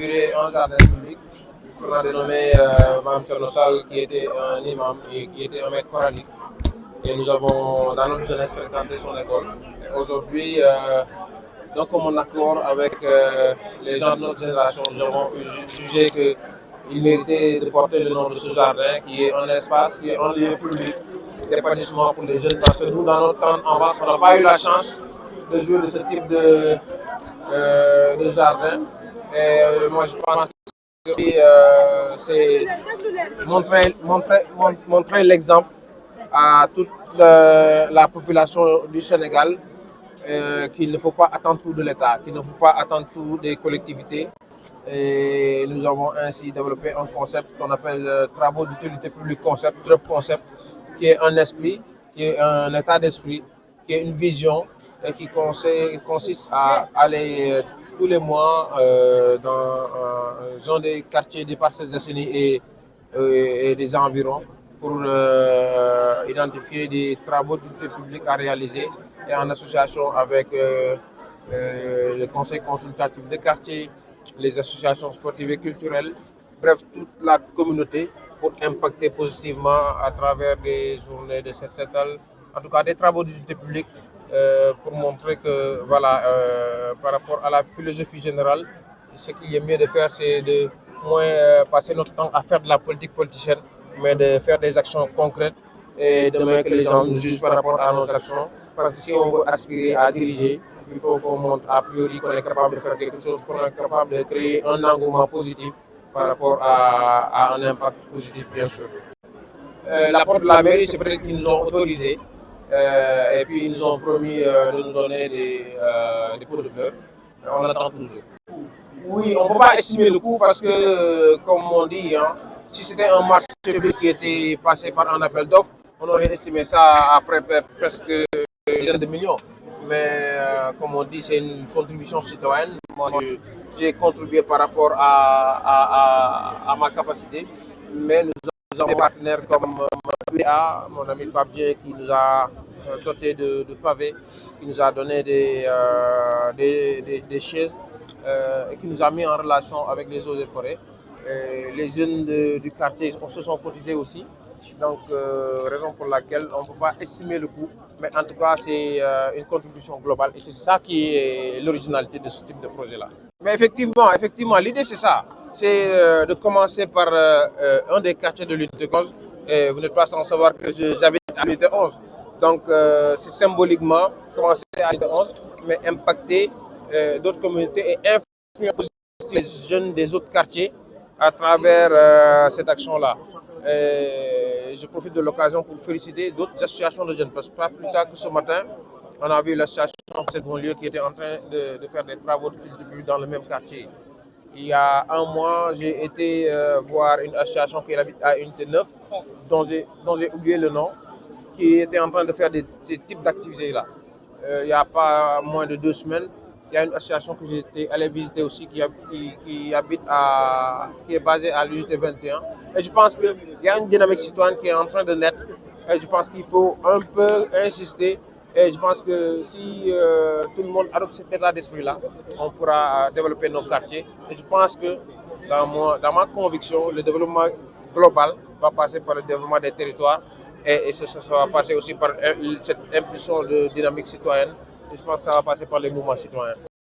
inauguré un jardin public qu'on a dénommé Mam Tchernossal, qui était un imam et qui était un maître coranique. Et nous avons, dans notre jeunesse, fréquenté son école. Et aujourd'hui, donc, comme en accord avec les gens de notre génération, nous avons jugé qu'il méritait de porter le nom de ce jardin, qui est un espace, qui est un lieu public d'épanouissement pour les jeunes, parce que nous, dans notre temps en bas, on n'a pas eu la chance de jouer de ce type de jardin. Et moi, je pense que c'est montrer l'exemple à toute la population du Sénégal qu'il ne faut pas attendre tout de l'État, qu'il ne faut pas attendre tout des collectivités. Et nous avons ainsi développé un concept qu'on appelle travaux d'utilité publique concept, TRUP concept, qui est un esprit, qui est un état d'esprit, qui est une vision et qui consiste à aller tous les mois dans un des quartiers des Parcelles Assainies et des environs pour identifier des travaux d'utilité publique à réaliser et en association avec le conseil consultatif des quartiers, les associations sportives et culturelles, bref, toute la communauté pour impacter positivement à travers des journées de cette en tout cas des travaux d'utilité publique pour montrer que voilà, par rapport à la philosophie générale, ce qu'il est mieux de faire, c'est de moins passer notre temps à faire de la politique politicienne, mais de faire des actions concrètes et de moins que les gens nous jugent par rapport à nos actions. Parce que si on veut aspirer à diriger, il faut qu'on montre a priori qu'on est capable de faire quelque chose, qu'on est capable de créer un engouement positif par rapport à un impact positif, bien sûr. L'apport de la mairie, c'est peut-être qu'ils nous ont autorisé et puis ils nous ont promis de nous donner des pots de fleurs. On attend toujours. Oui, on ne peut pas estimer le coût parce que, comme on dit, hein, si c'était un marché public qui était passé par un appel d'offres, on aurait estimé ça après presque une dizaine de millions. Mais comme on dit, c'est une contribution citoyenne. Moi, j'ai contribué par rapport à ma capacité, mais nous avons des partenaires comme UA, mon ami Fabien, qui nous a doté de pavés, qui nous a donné des chaises et qui nous a mis en relation avec les eaux et forêts. Les jeunes du quartier se sont cotisés aussi. Donc, raison pour laquelle on ne peut pas estimer le coût, mais en tout cas, c'est une contribution globale et c'est ça qui est l'originalité de ce type de projet-là. Mais effectivement, l'idée c'est ça, c'est de commencer par un des quartiers de l'unité 11. Et vous n'êtes pas sans savoir que j'habite à l'unité 11. Donc, c'est symboliquement commencer à l'unité 11, mais impacter d'autres communautés et influencer les jeunes des autres quartiers à travers cette action-là. Je profite de l'occasion pour féliciter d'autres associations de jeunes, parce que pas plus tard que ce matin, on a vu l'association de Bonlieu qui était en train de faire des travaux d'utilité publique dans le même quartier. Il y a un mois, j'ai été voir une association qui habite à Unité 9, dont j'ai oublié le nom, qui était en train de faire ces types d'activités-là. Il n'y a pas moins de 2 semaines, il y a une association que j'étais allé visiter aussi qui est basée à l'unité 21. Et je pense qu'il y a une dynamique citoyenne qui est en train de naître. Et je pense qu'il faut un peu insister. Et je pense que si tout le monde adopte cet état d'esprit-là, on pourra développer nos quartiers. Et je pense que dans ma conviction, le développement global va passer par le développement des territoires et ça va passer aussi par cette impulsion de dynamique citoyenne. Je pense que ça va passer par les mouvements citoyens.